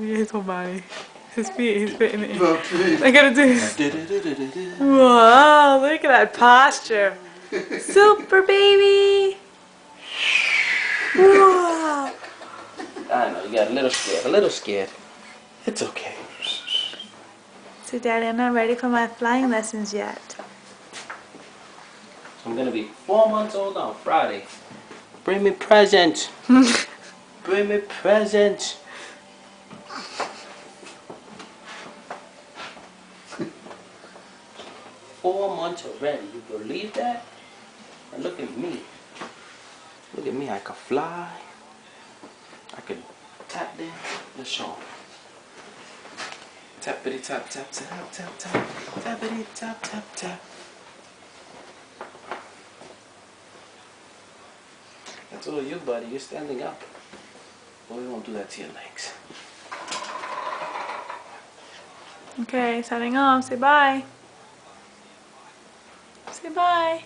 His whole body. His feet, he's fitting it in. I gotta do this. Whoa, look at that posture. Super baby. Whoa. I know, you got a little scared. It's okay. So Daddy, I'm not ready for my flying lessons yet. I'm gonna be 4 months old on Friday. Bring me presents. Bring me presents. 4 months already. You believe that? And look at me. Look at me. I could fly. I could tap dance. Let's show 'em. Tappity tap tap tap tap tap. Tappity tap tap tap. I told you, buddy, you're standing up. But we won't do that to your legs. Okay, signing off. Say bye. Say bye.